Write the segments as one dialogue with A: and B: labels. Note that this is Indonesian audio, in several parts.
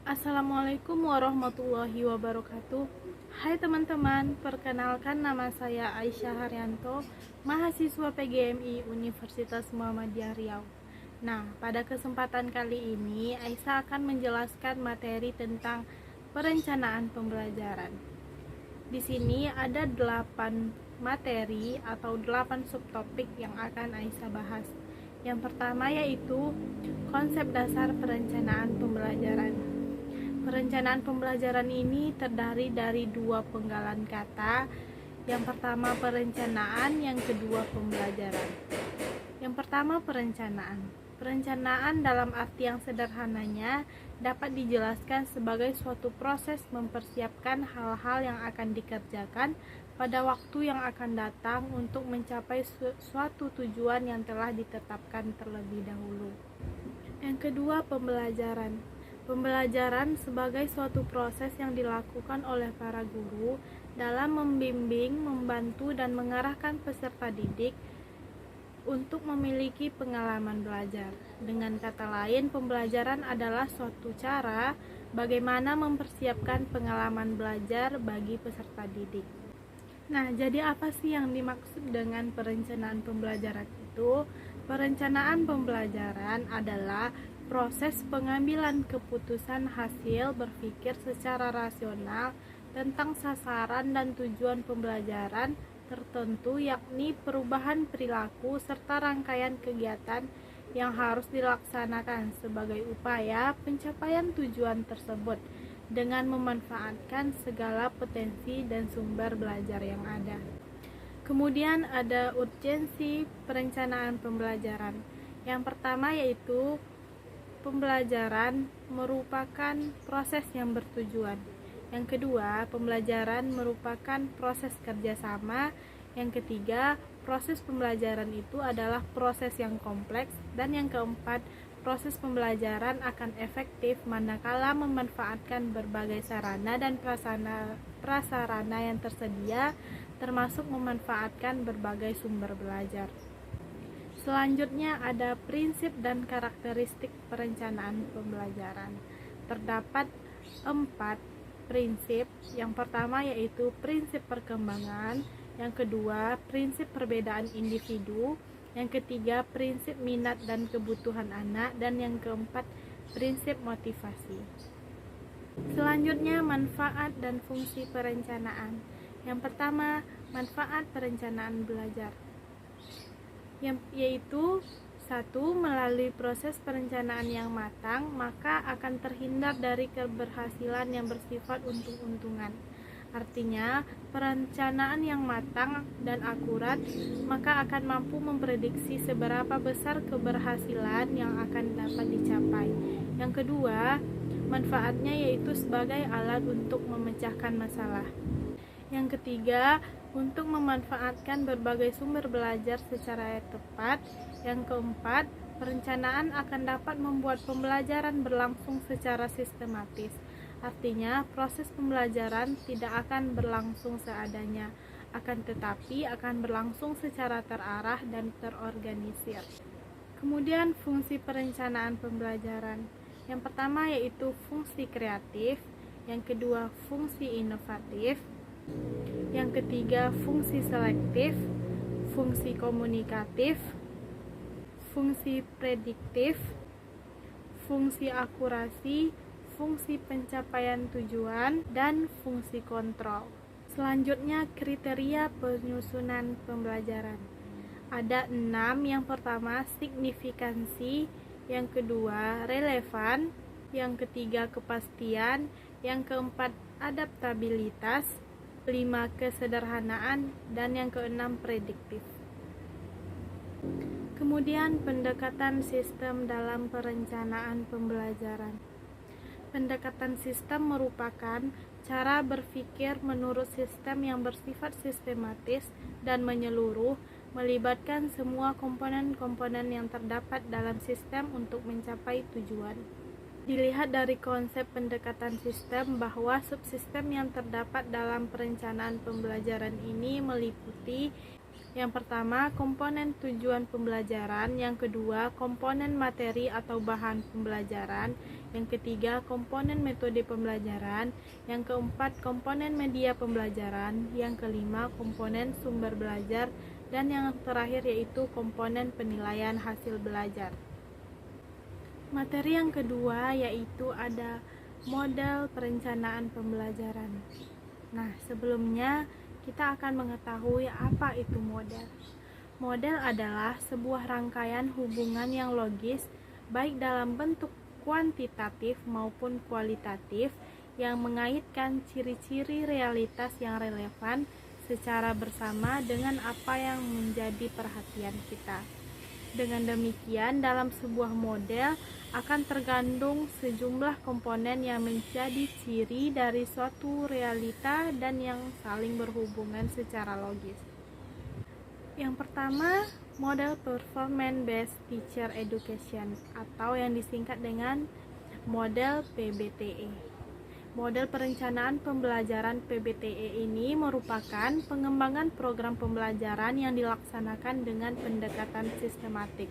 A: Assalamualaikum warahmatullahi wabarakatuh. Hai teman-teman, perkenalkan nama saya Aisyah Haryanto, mahasiswa PGMI Universitas Muhammadiyah Riau. Nah, pada kesempatan kali ini Aisyah akan menjelaskan materi tentang perencanaan pembelajaran. Di sini ada 8 materi atau 8 subtopik yang akan Aisyah bahas. Yang pertama yaitu konsep dasar perencanaan pembelajaran. Perencanaan pembelajaran ini terdiri dari dua penggalan kata. Yang pertama perencanaan, yang kedua pembelajaran. Yang pertama perencanaan. Perencanaan dalam arti yang sederhananya dapat dijelaskan sebagai suatu proses mempersiapkan hal-hal yang akan dikerjakan pada waktu yang akan datang untuk mencapai suatu tujuan yang telah ditetapkan terlebih dahulu. Yang kedua pembelajaran. Pembelajaran sebagai suatu proses yang dilakukan oleh para guru dalam membimbing, membantu, dan mengarahkan peserta didik untuk memiliki pengalaman belajar. Dengan kata lain, pembelajaran adalah suatu cara bagaimana mempersiapkan pengalaman belajar bagi peserta didik. Nah, jadi apa sih yang dimaksud dengan perencanaan pembelajaran itu? Perencanaan pembelajaran adalah proses pengambilan keputusan hasil berpikir secara rasional tentang sasaran dan tujuan pembelajaran tertentu, yakni perubahan perilaku serta rangkaian kegiatan yang harus dilaksanakan sebagai upaya pencapaian tujuan tersebut dengan memanfaatkan segala potensi dan sumber belajar yang ada. Kemudian ada urgensi perencanaan pembelajaran. Yang pertama yaitu pembelajaran merupakan proses yang bertujuan. Yang kedua, pembelajaran merupakan proses kerjasama. Yang ketiga, proses pembelajaran itu adalah proses yang kompleks. Dan yang keempat, proses pembelajaran akan efektif manakala memanfaatkan berbagai sarana dan prasarana yang tersedia, termasuk memanfaatkan berbagai sumber belajar. Selanjutnya ada prinsip dan karakteristik perencanaan pembelajaran. Terdapat 4 prinsip. Yang pertama yaitu prinsip perkembangan, yang kedua prinsip perbedaan individu, yang ketiga prinsip minat dan kebutuhan anak, dan yang keempat prinsip motivasi. Selanjutnya manfaat dan fungsi perencanaan. Yang pertama, manfaat perencanaan belajar, yaitu 1. Melalui proses perencanaan yang matang, maka akan terhindar dari keberhasilan yang bersifat untung-untungan. Artinya, perencanaan yang matang dan akurat maka akan mampu memprediksi seberapa besar keberhasilan yang akan dapat dicapai. Yang kedua, manfaatnya yaitu sebagai alat untuk memecahkan masalah. Yang ketiga, untuk memanfaatkan berbagai sumber belajar secara tepat. Yang keempat, perencanaan akan dapat membuat pembelajaran berlangsung secara sistematis. Artinya, proses pembelajaran tidak akan berlangsung seadanya, akan tetapi akan berlangsung secara terarah dan terorganisir. Kemudian, fungsi perencanaan pembelajaran. Yang pertama yaitu fungsi kreatif, yang kedua fungsi inovatif, yang ketiga fungsi selektif, fungsi komunikatif, fungsi prediktif, fungsi akurasi, fungsi pencapaian tujuan, dan fungsi kontrol. Selanjutnya kriteria penyusunan pembelajaran. Ada 6. Yang pertama signifikansi, yang kedua relevan, yang ketiga kepastian, yang keempat adaptabilitas, 5 kesederhanaan, dan yang keenam prediktif. Kemudian pendekatan sistem dalam perencanaan pembelajaran. Pendekatan sistem merupakan cara berpikir menurut sistem yang bersifat sistematis dan menyeluruh, melibatkan semua komponen-komponen yang terdapat dalam sistem untuk mencapai tujuan. Dilihat dari konsep pendekatan sistem bahwa subsistem yang terdapat dalam perencanaan pembelajaran ini meliputi yang pertama komponen tujuan pembelajaran, yang kedua komponen materi atau bahan pembelajaran, Yang ketiga, komponen metode pembelajaran. Yang keempat, komponen media pembelajaran. Yang kelima, komponen sumber belajar. Dan yang terakhir yaitu komponen penilaian hasil belajar. Materi yang kedua yaitu ada model perencanaan pembelajaran. Nah, sebelumnya kita akan mengetahui apa itu model. Model adalah sebuah rangkaian hubungan yang logis, baik dalam bentuk kuantitatif maupun kualitatif, yang mengaitkan ciri-ciri realitas yang relevan secara bersama dengan apa yang menjadi perhatian kita. Dengan demikian, dalam sebuah model akan tergandung sejumlah komponen yang menjadi ciri dari suatu realita dan yang saling berhubungan secara logis. Yang pertama, model Performance Based Teacher Education atau yang disingkat dengan model PBTE. Model perencanaan pembelajaran PBTE ini merupakan pengembangan program pembelajaran yang dilaksanakan dengan pendekatan sistematik.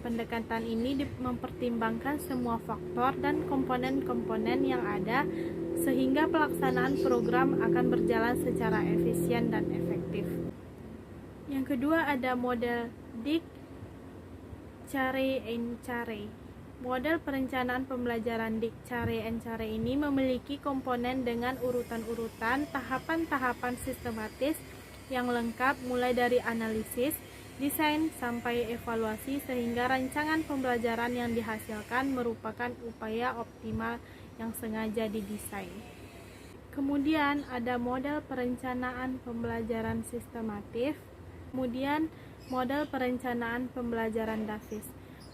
A: Pendekatan ini mempertimbangkan semua faktor dan komponen-komponen yang ada sehingga pelaksanaan program akan berjalan secara efisien dan efektif. Yang kedua ada model Dick, Carey and Carey. Model perencanaan pembelajaran Dick, Carey and Carey ini memiliki komponen dengan urutan-urutan tahapan-tahapan sistematis yang lengkap mulai dari analisis, desain, sampai evaluasi sehingga rancangan pembelajaran yang dihasilkan merupakan upaya optimal yang sengaja didesain. Kemudian ada model perencanaan pembelajaran sistematif, kemudian model perencanaan pembelajaran Davis.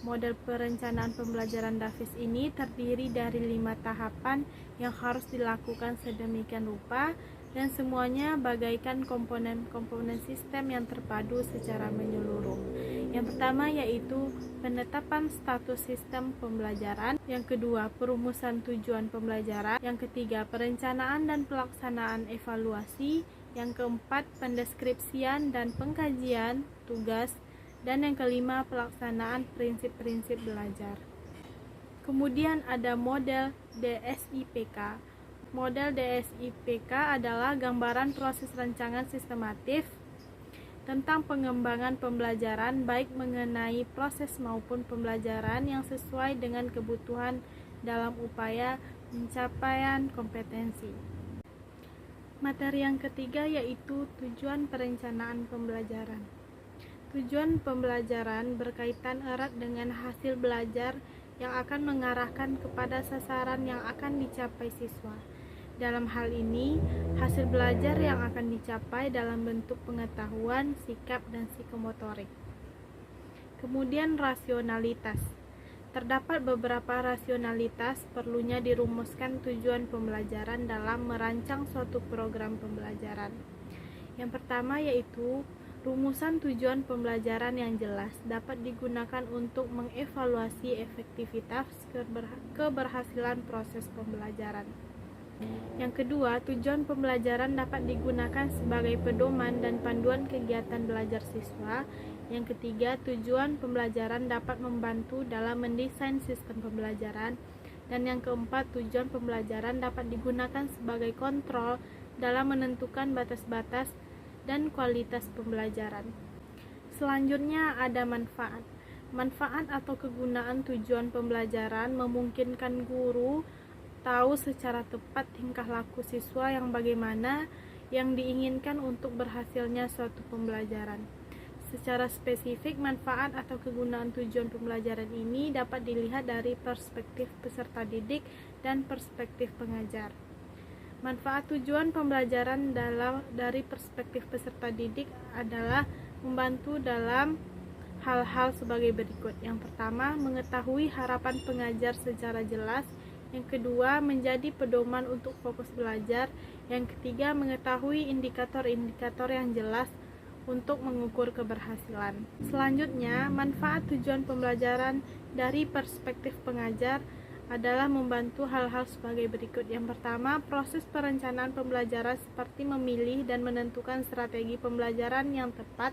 A: Model perencanaan pembelajaran Davis ini terdiri dari 5 tahapan yang harus dilakukan sedemikian rupa dan semuanya bagaikan komponen-komponen sistem yang terpadu secara menyeluruh. Yang pertama yaitu penetapan status sistem pembelajaran, yang kedua perumusan tujuan pembelajaran, yang ketiga perencanaan dan pelaksanaan evaluasi, yang keempat pendeskripsian dan pengkajian tugas, dan yang kelima pelaksanaan prinsip-prinsip belajar. Kemudian ada model DSIPK. Model DSIPK adalah gambaran proses rancangan sistematif tentang pengembangan pembelajaran baik mengenai proses maupun pembelajaran yang sesuai dengan kebutuhan dalam upaya pencapaian kompetensi. Materi yang ketiga yaitu tujuan perencanaan pembelajaran. Tujuan pembelajaran berkaitan erat dengan hasil belajar yang akan mengarahkan kepada sasaran yang akan dicapai siswa. Dalam hal ini, hasil belajar yang akan dicapai dalam bentuk pengetahuan, sikap, dan psikomotorik. Kemudian rasionalitas. Terdapat beberapa rasionalitas perlunya dirumuskan tujuan pembelajaran dalam merancang suatu program pembelajaran. Yang pertama yaitu rumusan tujuan pembelajaran yang jelas dapat digunakan untuk mengevaluasi efektivitas keberhasilan proses pembelajaran. Yang kedua, tujuan pembelajaran dapat digunakan sebagai pedoman dan panduan kegiatan belajar siswa. Yang ketiga, tujuan pembelajaran dapat membantu dalam mendesain sistem pembelajaran. Dan yang keempat, tujuan pembelajaran dapat digunakan sebagai kontrol dalam menentukan batas-batas dan kualitas pembelajaran. Selanjutnya ada manfaat. Manfaat atau kegunaan tujuan pembelajaran memungkinkan guru tahu secara tepat tingkah laku siswa yang bagaimana yang diinginkan untuk berhasilnya suatu pembelajaran. Secara spesifik, manfaat atau kegunaan tujuan pembelajaran ini dapat dilihat dari perspektif peserta didik dan perspektif pengajar. Manfaat tujuan pembelajaran dari perspektif peserta didik adalah membantu dalam hal-hal sebagai berikut. Yang pertama, mengetahui harapan pengajar secara jelas. Yang kedua, menjadi pedoman untuk fokus belajar. Yang ketiga, mengetahui indikator-indikator yang jelas untuk mengukur keberhasilan. Selanjutnya, manfaat tujuan pembelajaran dari perspektif pengajar adalah membantu hal-hal sebagai berikut. Yang pertama, proses perencanaan pembelajaran seperti memilih dan menentukan strategi pembelajaran yang tepat,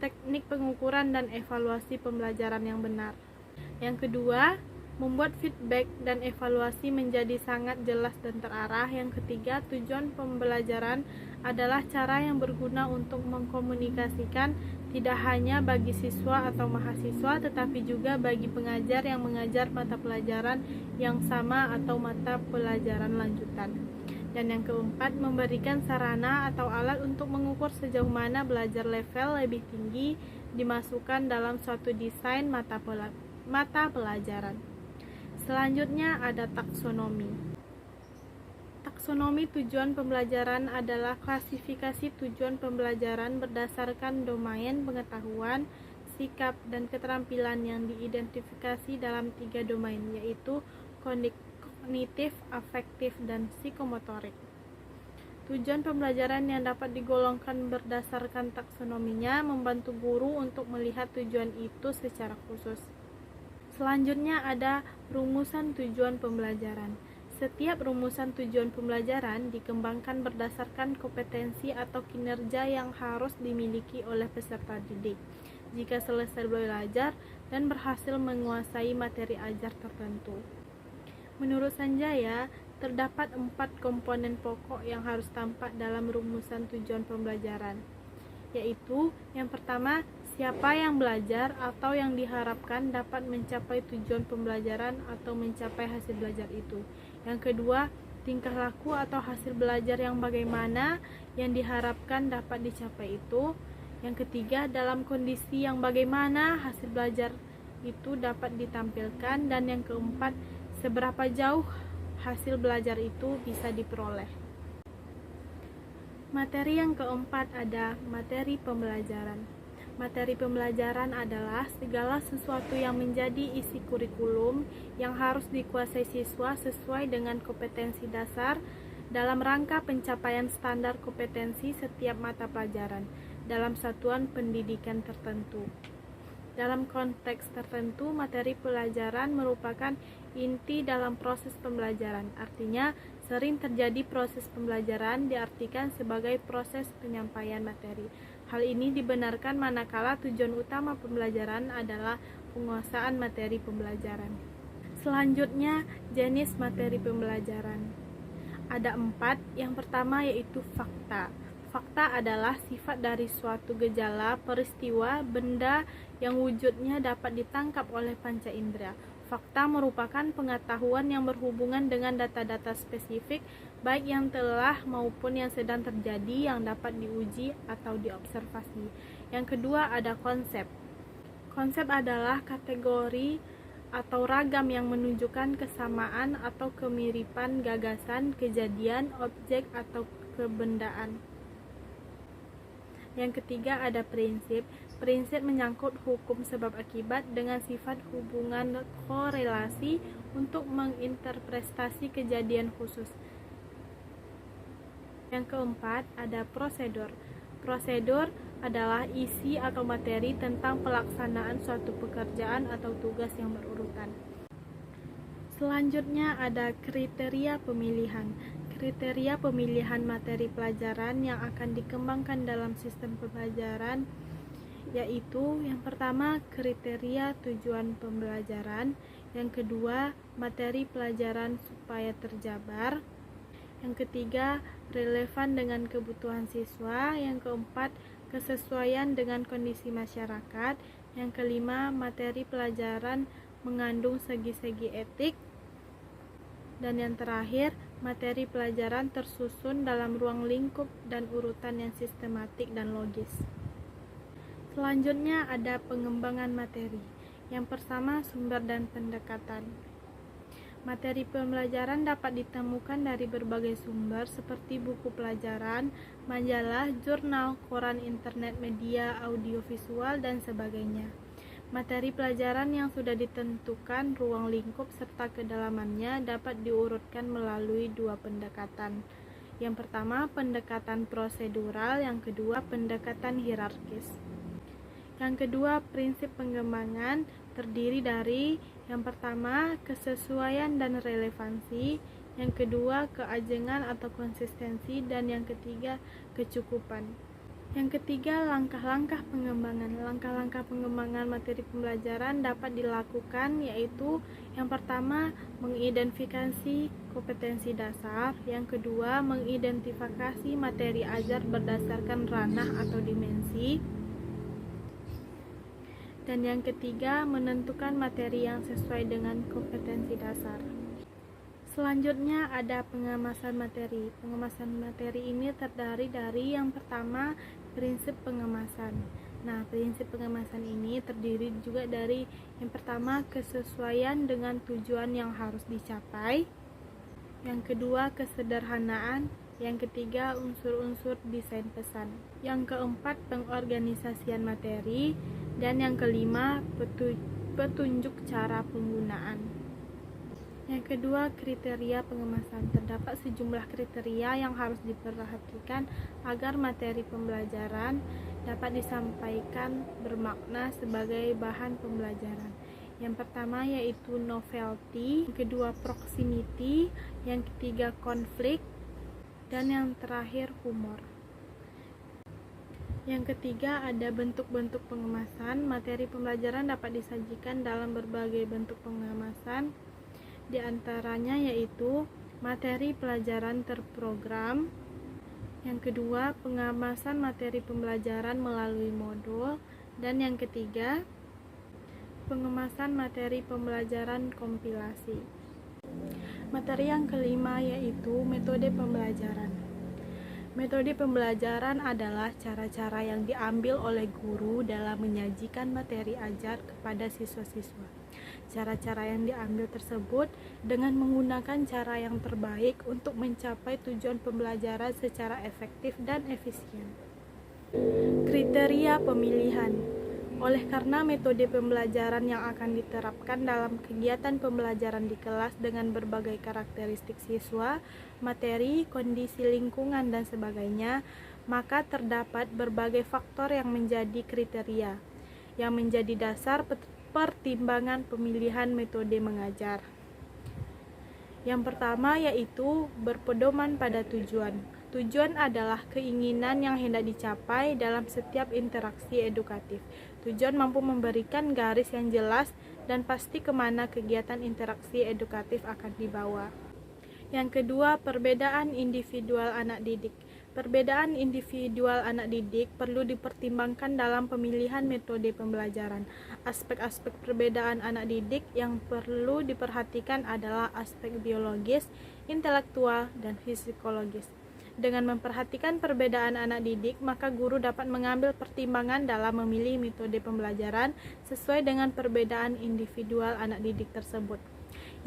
A: teknik pengukuran dan evaluasi pembelajaran yang benar. Yang kedua, Membuat feedback dan evaluasi menjadi sangat jelas dan terarah. Yang ketiga, tujuan pembelajaran adalah cara yang berguna untuk mengkomunikasikan tidak hanya bagi siswa atau mahasiswa, tetapi juga bagi pengajar yang mengajar mata pelajaran yang sama atau mata pelajaran lanjutan. Dan yang keempat, memberikan sarana atau alat untuk mengukur sejauh mana belajar level lebih tinggi dimasukkan dalam suatu desain mata pelajaran. Selanjutnya ada taksonomi. Taksonomi tujuan pembelajaran adalah klasifikasi tujuan pembelajaran berdasarkan domain pengetahuan, sikap, dan keterampilan yang diidentifikasi dalam 3 domain, yaitu kognitif, afektif, dan psikomotorik. Tujuan pembelajaran yang dapat digolongkan berdasarkan taksonominya membantu guru untuk melihat tujuan itu secara khusus. Selanjutnya ada rumusan tujuan pembelajaran. Setiap rumusan tujuan pembelajaran dikembangkan berdasarkan kompetensi atau kinerja yang harus dimiliki oleh peserta didik jika selesai belajar dan berhasil menguasai materi ajar tertentu. Menurut Sanjaya, terdapat 4 komponen pokok yang harus tampak dalam rumusan tujuan pembelajaran, yaitu yang pertama, siapa yang belajar atau yang diharapkan dapat mencapai tujuan pembelajaran atau mencapai hasil belajar itu. Yang kedua, tingkah laku atau hasil belajar yang bagaimana yang diharapkan dapat dicapai itu. Yang ketiga, dalam kondisi yang bagaimana hasil belajar itu dapat ditampilkan. Dan yang keempat, seberapa jauh hasil belajar itu bisa diperoleh. Materi yang keempat ada materi pembelajaran. Materi pembelajaran adalah segala sesuatu yang menjadi isi kurikulum yang harus dikuasai siswa sesuai dengan kompetensi dasar dalam rangka pencapaian standar kompetensi setiap mata pelajaran dalam satuan pendidikan tertentu. Dalam konteks tertentu, materi pelajaran merupakan inti dalam proses pembelajaran. Artinya, sering terjadi proses pembelajaran diartikan sebagai proses penyampaian materi. Hal ini dibenarkan manakala tujuan utama pembelajaran adalah penguasaan materi pembelajaran. Selanjutnya, jenis materi pembelajaran. Ada 4. Yang pertama yaitu fakta. Fakta adalah sifat dari suatu gejala, peristiwa, benda yang wujudnya dapat ditangkap oleh panca indera. Fakta merupakan pengetahuan yang berhubungan dengan data-data spesifik, baik yang telah maupun yang sedang terjadi yang dapat diuji atau diobservasi. Yang kedua ada konsep. Konsep adalah kategori atau ragam yang menunjukkan kesamaan atau kemiripan gagasan, kejadian, objek, atau kebendaan. Yang ketiga ada prinsip. Prinsip menyangkut hukum sebab akibat dengan sifat hubungan korelasi untuk menginterpretasi kejadian khusus. Yang keempat ada prosedur. Prosedur adalah isi atau materi tentang pelaksanaan suatu pekerjaan atau tugas yang berurutan. Selanjutnya ada kriteria pemilihan. Kriteria pemilihan materi pelajaran yang akan dikembangkan dalam sistem pembelajaran yaitu yang pertama kriteria tujuan pembelajaran, yang kedua materi pelajaran supaya terjabar, yang ketiga relevan dengan kebutuhan siswa, yang keempat kesesuaian dengan kondisi masyarakat, yang kelima materi pelajaran mengandung segi-segi etik, dan yang terakhir materi pelajaran tersusun dalam ruang lingkup dan urutan yang sistematik dan logis. Selanjutnya ada pengembangan materi. Yang pertama, sumber dan pendekatan. Materi pembelajaran dapat ditemukan dari berbagai sumber seperti buku pelajaran, majalah, jurnal, koran internet, media, audiovisual, dan sebagainya. Materi pelajaran yang sudah ditentukan ruang lingkup serta kedalamannya dapat diurutkan melalui 2 pendekatan. Yang pertama, pendekatan prosedural, yang kedua, pendekatan hierarkis. Yang kedua, prinsip pengembangan terdiri dari yang pertama, kesesuaian dan relevansi, yang kedua, keajengan atau konsistensi, dan yang ketiga, kecukupan. Yang ketiga, langkah-langkah pengembangan. Langkah-langkah pengembangan materi pembelajaran dapat dilakukan, yaitu yang pertama, mengidentifikasi kompetensi dasar. Yang kedua, mengidentifikasi materi ajar berdasarkan ranah atau dimensi. Dan yang ketiga, menentukan materi yang sesuai dengan kompetensi dasar. Selanjutnya ada pengemasan materi. Pengemasan materi ini terdiri dari yang pertama, prinsip pengemasan. Nah, prinsip pengemasan ini terdiri juga dari yang pertama, kesesuaian dengan tujuan yang harus dicapai. Yang kedua, kesederhanaan. Yang ketiga, unsur-unsur desain pesan. Yang keempat, pengorganisasian materi. Dan yang kelima, petunjuk cara penggunaan. Yang kedua, kriteria pengemasan. Terdapat sejumlah kriteria yang harus diperhatikan agar materi pembelajaran dapat disampaikan bermakna sebagai bahan pembelajaran. Yang pertama yaitu novelty, yang kedua proximity, yang ketiga konflik, dan yang terakhir humor. Yang ketiga ada bentuk-bentuk pengemasan. Materi pembelajaran dapat disajikan dalam berbagai bentuk pengemasan. Di antaranya yaitu materi pelajaran terprogram. Yang kedua, pengemasan materi pembelajaran melalui modul. Dan yang ketiga, pengemasan materi pembelajaran kompilasi. Materi yang kelima yaitu metode pembelajaran. Metode pembelajaran adalah cara-cara yang diambil oleh guru dalam menyajikan materi ajar kepada siswa-siswa. Cara-cara yang diambil tersebut dengan menggunakan cara yang terbaik untuk mencapai tujuan pembelajaran secara efektif dan efisien. Kriteria pemilihan. Oleh karena metode pembelajaran yang akan diterapkan dalam kegiatan pembelajaran di kelas dengan berbagai karakteristik siswa, materi, kondisi lingkungan, dan sebagainya, maka terdapat berbagai faktor yang menjadi kriteria, yang menjadi dasar pertimbangan pemilihan metode mengajar. Yang pertama yaitu berpedoman pada tujuan. Tujuan adalah keinginan yang hendak dicapai dalam setiap interaksi edukatif. Tujuan mampu memberikan garis yang jelas dan pasti kemana kegiatan interaksi edukatif akan dibawa. Yang kedua, perbedaan individual anak didik. Perbedaan individual anak didik perlu dipertimbangkan dalam pemilihan metode pembelajaran. Aspek-aspek perbedaan anak didik yang perlu diperhatikan adalah aspek biologis, intelektual, dan psikologis. Dengan memperhatikan perbedaan anak didik, maka guru dapat mengambil pertimbangan dalam memilih metode pembelajaran sesuai dengan perbedaan individual anak didik tersebut.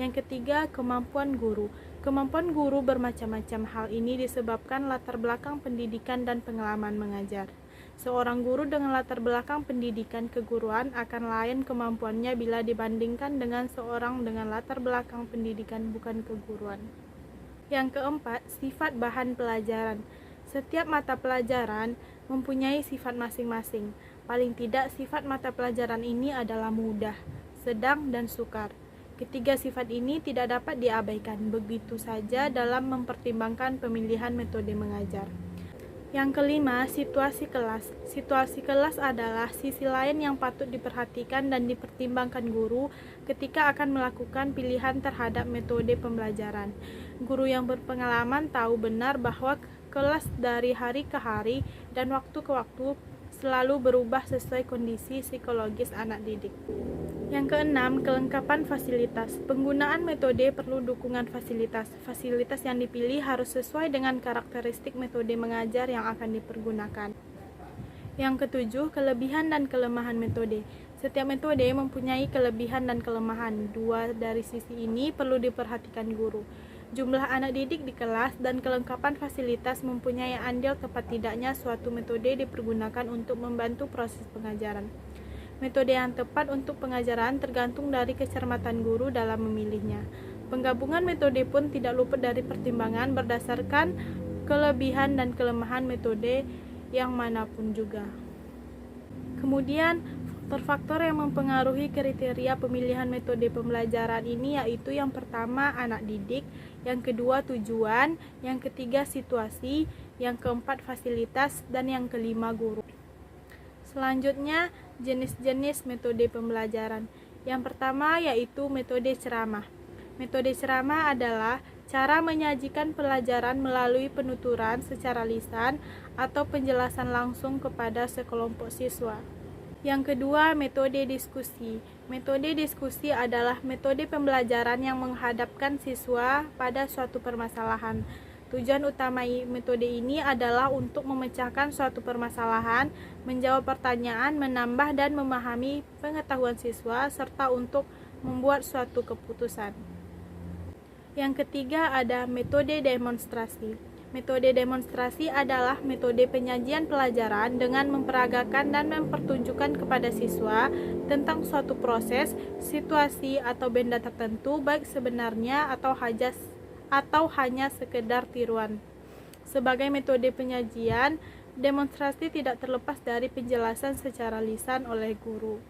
A: Yang ketiga, kemampuan guru. Kemampuan guru bermacam-macam. Hal ini disebabkan latar belakang pendidikan dan pengalaman mengajar. Seorang guru dengan latar belakang pendidikan keguruan akan lain kemampuannya bila dibandingkan dengan seorang dengan latar belakang pendidikan bukan keguruan. Yang keempat, sifat bahan pelajaran. Setiap mata pelajaran mempunyai sifat masing-masing. Paling tidak, sifat mata pelajaran ini adalah mudah, sedang, dan sukar. Ketiga sifat ini tidak dapat diabaikan begitu saja dalam mempertimbangkan pemilihan metode mengajar. Yang kelima, situasi kelas. Situasi kelas adalah sisi lain yang patut diperhatikan dan dipertimbangkan guru ketika akan melakukan pilihan terhadap metode pembelajaran. Guru yang berpengalaman tahu benar bahwa kelas dari hari ke hari dan waktu ke waktu selalu berubah sesuai kondisi psikologis anak didik. Yang keenam, kelengkapan fasilitas. Penggunaan metode perlu dukungan fasilitas. Fasilitas yang dipilih harus sesuai dengan karakteristik metode mengajar yang akan dipergunakan. Yang ketujuh, kelebihan dan kelemahan metode. Setiap metode mempunyai kelebihan dan kelemahan. Dua dari sisi ini perlu diperhatikan guru. Jumlah anak didik di kelas dan kelengkapan fasilitas mempunyai andil tepat tidaknya suatu metode dipergunakan untuk membantu proses pengajaran. Metode yang tepat untuk pengajaran tergantung dari kecermatan guru dalam memilihnya. Penggabungan metode pun tidak luput dari pertimbangan berdasarkan kelebihan dan kelemahan metode yang manapun juga. Kemudian, Faktor-faktor yang mempengaruhi kriteria pemilihan metode pembelajaran ini yaitu yang pertama anak didik, yang kedua tujuan, yang ketiga situasi, yang keempat fasilitas, dan yang kelima guru. Selanjutnya, jenis-jenis metode pembelajaran. Yang pertama yaitu metode ceramah. Metode ceramah adalah cara menyajikan pelajaran melalui penuturan secara lisan atau penjelasan langsung kepada sekelompok siswa. Yang kedua, metode diskusi. Metode diskusi adalah metode pembelajaran yang menghadapkan siswa pada suatu permasalahan. Tujuan utama metode ini adalah untuk memecahkan suatu permasalahan, menjawab pertanyaan, menambah dan memahami pengetahuan siswa, serta untuk membuat suatu keputusan. Yang ketiga ada metode demonstrasi. Metode demonstrasi adalah metode penyajian pelajaran dengan memperagakan dan mempertunjukkan kepada siswa tentang suatu proses, situasi, atau benda tertentu, baik sebenarnya atau hanya sekedar tiruan. Sebagai metode penyajian, demonstrasi tidak terlepas dari penjelasan secara lisan oleh guru.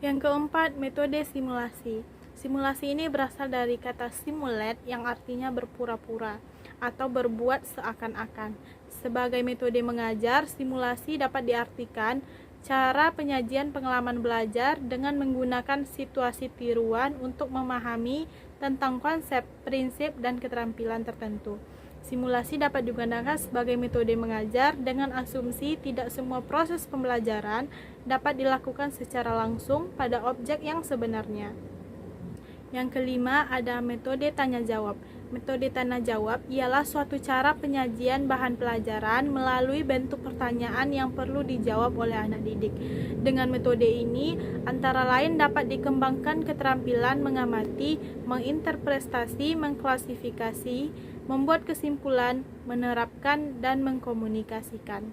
A: Yang keempat, metode simulasi. Simulasi ini berasal dari kata simulate yang artinya berpura-pura atau berbuat seakan-akan. Sebagai metode mengajar, simulasi dapat diartikan cara penyajian pengalaman belajar dengan menggunakan situasi tiruan untuk memahami tentang konsep, prinsip, dan keterampilan tertentu. Simulasi dapat digunakan sebagai metode mengajar dengan asumsi tidak semua proses pembelajaran dapat dilakukan secara langsung pada objek yang sebenarnya. Yang kelima ada metode tanya jawab. Metode tanya jawab ialah suatu cara penyajian bahan pelajaran melalui bentuk pertanyaan yang perlu dijawab oleh anak didik. Dengan metode ini, antara lain dapat dikembangkan keterampilan mengamati, menginterpretasi, mengklasifikasi, membuat kesimpulan, menerapkan, dan mengkomunikasikan.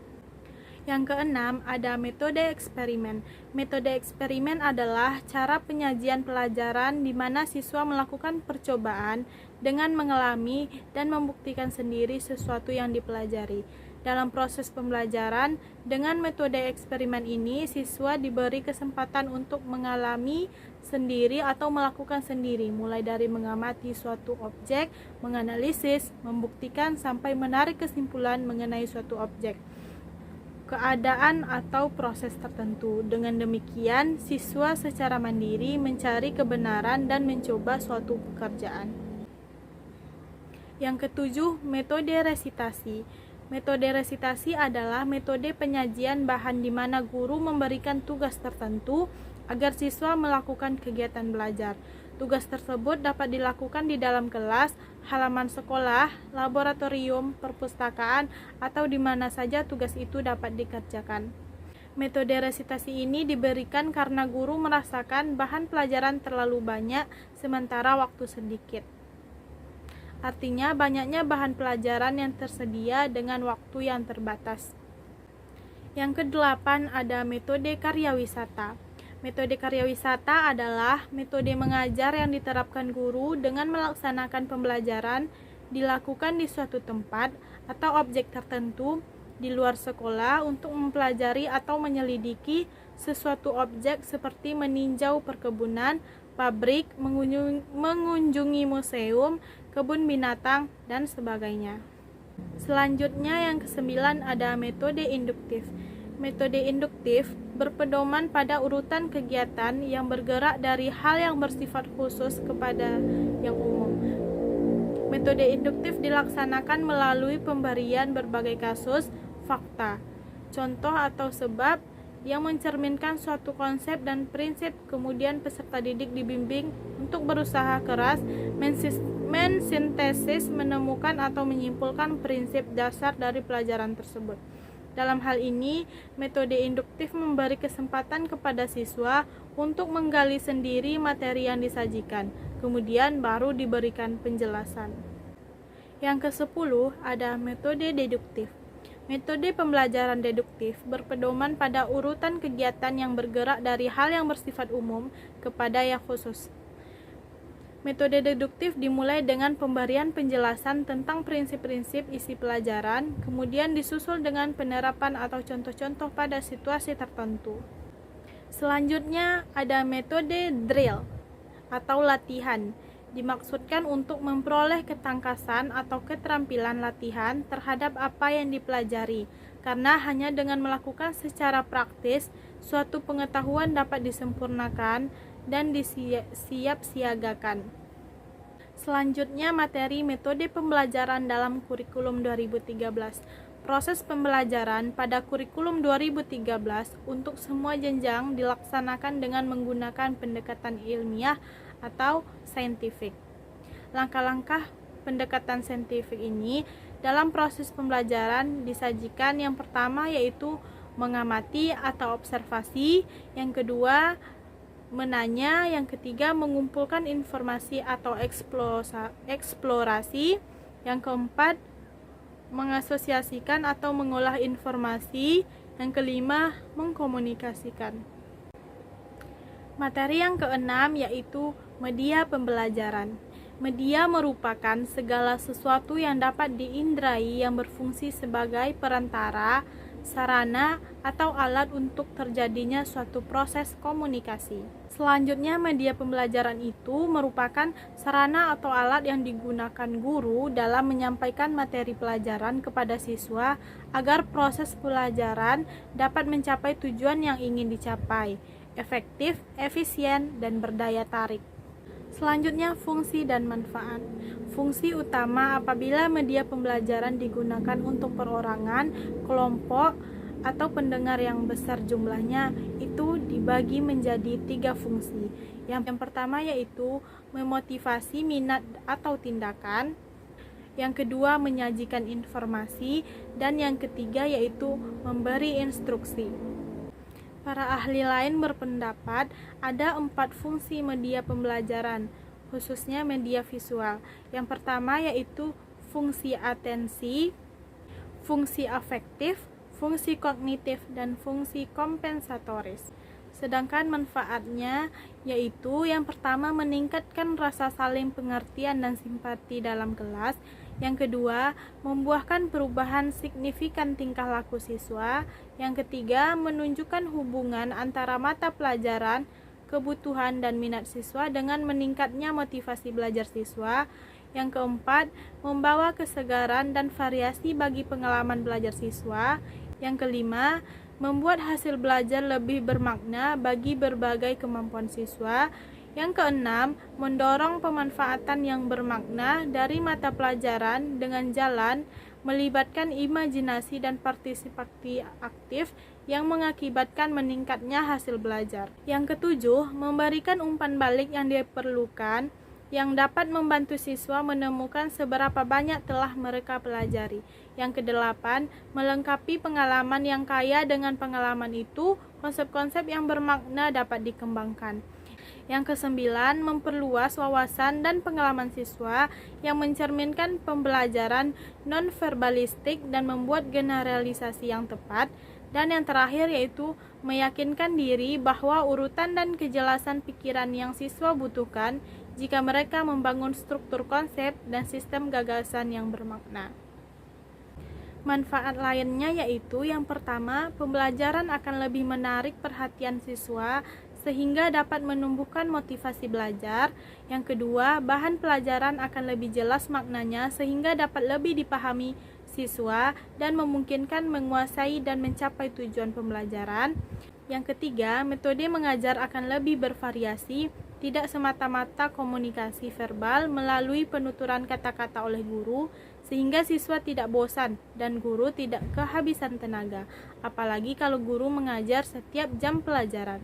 A: Yang keenam, ada metode eksperimen. Metode eksperimen adalah cara penyajian pelajaran di mana siswa melakukan percobaan dengan mengalami dan membuktikan sendiri sesuatu yang dipelajari. Dalam proses pembelajaran, dengan metode eksperimen ini, siswa diberi kesempatan untuk mengalami sendiri atau melakukan sendiri, mulai dari mengamati suatu objek, menganalisis, membuktikan, sampai menarik kesimpulan mengenai suatu objek, keadaan atau proses tertentu. Dengan demikian, siswa secara mandiri mencari kebenaran dan mencoba suatu pekerjaan. Yang ketujuh, metode resitasi. Metode resitasi adalah metode penyajian bahan di mana guru memberikan tugas tertentu agar siswa melakukan kegiatan belajar. Tugas tersebut dapat dilakukan di dalam kelas, halaman sekolah, laboratorium, perpustakaan, atau di mana saja tugas itu dapat dikerjakan. Metode resitasi ini diberikan karena guru merasakan bahan pelajaran terlalu banyak sementara waktu sedikit. Artinya banyaknya bahan pelajaran yang tersedia dengan waktu yang terbatas. Yang kedelapan ada metode karya wisata. Metode karya wisata adalah metode mengajar yang diterapkan guru dengan melaksanakan pembelajaran dilakukan di suatu tempat atau objek tertentu di luar sekolah untuk mempelajari atau menyelidiki sesuatu objek seperti meninjau perkebunan, pabrik, mengunjungi museum, kebun binatang, dan sebagainya. Selanjutnya yang kesembilan ada metode induktif. Metode induktif berpedoman pada urutan kegiatan yang bergerak dari hal yang bersifat khusus kepada yang umum. Metode induktif dilaksanakan melalui pemberian berbagai kasus, fakta, contoh atau sebab yang mencerminkan suatu konsep dan prinsip, kemudian peserta didik dibimbing untuk berusaha keras mensintesis, menemukan atau menyimpulkan prinsip dasar dari pelajaran tersebut. Dalam hal ini, metode induktif memberi kesempatan kepada siswa untuk menggali sendiri materi yang disajikan, kemudian baru diberikan penjelasan. Yang ke-10 ada metode deduktif. Metode pembelajaran deduktif berpedoman pada urutan kegiatan yang bergerak dari hal yang bersifat umum kepada yang khusus. Metode deduktif dimulai dengan pemberian penjelasan tentang prinsip-prinsip isi pelajaran, kemudian disusul dengan penerapan atau contoh-contoh pada situasi tertentu. Selanjutnya ada metode drill atau latihan. Dimaksudkan untuk memperoleh ketangkasan atau keterampilan latihan terhadap apa yang dipelajari, karena hanya dengan melakukan secara praktis, suatu pengetahuan dapat disempurnakan dan disiap-siagakan. Selanjutnya materi metode pembelajaran dalam kurikulum 2013. Proses pembelajaran pada kurikulum 2013 untuk semua jenjang dilaksanakan dengan menggunakan pendekatan ilmiah atau saintifik. Langkah-langkah pendekatan saintifik ini dalam proses pembelajaran disajikan. Yang pertama yaitu mengamati atau observasi, yang kedua menanya, yang ketiga mengumpulkan informasi atau eksplorasi, yang keempat mengasosiasikan atau mengolah informasi, yang kelima mengkomunikasikan. Materi yang keenam yaitu media pembelajaran. Media merupakan segala sesuatu yang dapat diindrai yang berfungsi sebagai perantara, sarana, atau alat untuk terjadinya suatu proses komunikasi. Selanjutnya, media pembelajaran itu merupakan sarana atau alat yang digunakan guru dalam menyampaikan materi pelajaran kepada siswa agar proses pelajaran dapat mencapai tujuan yang ingin dicapai, efektif, efisien, dan berdaya tarik. Selanjutnya, fungsi dan manfaat. Fungsi utama apabila media pembelajaran digunakan untuk perorangan, kelompok, atau pendengar yang besar jumlahnya itu dibagi menjadi 3 fungsi. Yang pertama yaitu memotivasi minat atau tindakan, yang kedua menyajikan informasi, dan yang ketiga yaitu memberi instruksi. Para ahli lain berpendapat ada 4 fungsi media pembelajaran, khususnya media visual. Yang pertama yaitu fungsi atensi, fungsi afektif, fungsi kognitif, dan fungsi kompensatoris. Sedangkan manfaatnya yaitu yang pertama meningkatkan rasa saling pengertian dan simpati dalam kelas, yang kedua membuahkan perubahan signifikan tingkah laku siswa, yang ketiga menunjukkan hubungan antara mata pelajaran, kebutuhan dan minat siswa dengan meningkatnya motivasi belajar siswa, yang keempat membawa kesegaran dan variasi bagi pengalaman belajar siswa, yang kelima membuat hasil belajar lebih bermakna bagi berbagai kemampuan siswa, yang keenam mendorong pemanfaatan yang bermakna dari mata pelajaran dengan jalan melibatkan imajinasi dan partisipasi aktif yang mengakibatkan meningkatnya hasil belajar. Yang ketujuh, memberikan umpan balik yang diperlukan yang dapat membantu siswa menemukan seberapa banyak telah mereka pelajari. Yang kedelapan, melengkapi pengalaman yang kaya dengan pengalaman itu, konsep-konsep yang bermakna dapat dikembangkan. Yang kesembilan, memperluas wawasan dan pengalaman siswa yang mencerminkan pembelajaran non-verbalistik dan membuat generalisasi yang tepat. Dan yang terakhir yaitu meyakinkan diri bahwa urutan dan kejelasan pikiran yang siswa butuhkan jika mereka membangun struktur konsep dan sistem gagasan yang bermakna. Manfaat lainnya yaitu yang pertama, pembelajaran akan lebih menarik perhatian siswa sehingga dapat menumbuhkan motivasi belajar. Yang kedua, bahan pelajaran akan lebih jelas maknanya sehingga dapat lebih dipahami siswa dan memungkinkan menguasai dan mencapai tujuan pembelajaran. Yang ketiga, metode mengajar akan lebih bervariasi, tidak semata-mata komunikasi verbal melalui penuturan kata-kata oleh guru, sehingga siswa tidak bosan dan guru tidak kehabisan tenaga, apalagi kalau guru mengajar setiap jam pelajaran.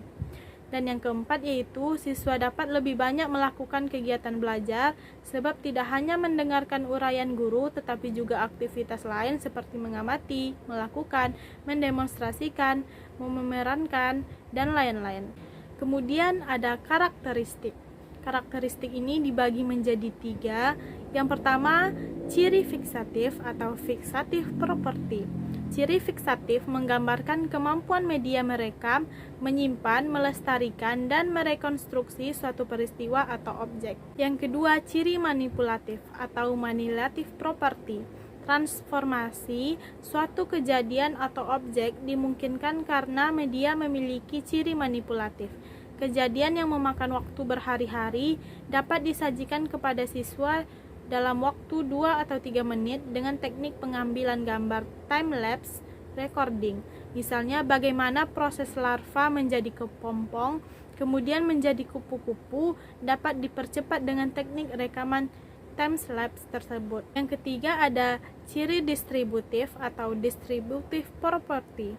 A: Dan yang keempat yaitu siswa dapat lebih banyak melakukan kegiatan belajar sebab tidak hanya mendengarkan uraian guru tetapi juga aktivitas lain seperti mengamati, melakukan, mendemonstrasikan, memerankan, dan lain-lain. Kemudian ada karakteristik. Karakteristik ini dibagi menjadi 3. Yang pertama, ciri fiksatif atau fixative property. Ciri fiksatif menggambarkan kemampuan media merekam, menyimpan, melestarikan, dan merekonstruksi suatu peristiwa atau objek. Yang kedua, ciri manipulatif atau manipulative property. Transformasi suatu kejadian atau objek dimungkinkan karena media memiliki ciri manipulatif. Kejadian yang memakan waktu berhari-hari dapat disajikan kepada siswa dalam waktu 2 atau 3 menit dengan teknik pengambilan gambar time-lapse recording. Misalnya bagaimana proses larva menjadi kepompong, kemudian menjadi kupu-kupu dapat dipercepat dengan teknik rekaman time-lapse tersebut. Yang ketiga ada ciri distributif atau distributive property.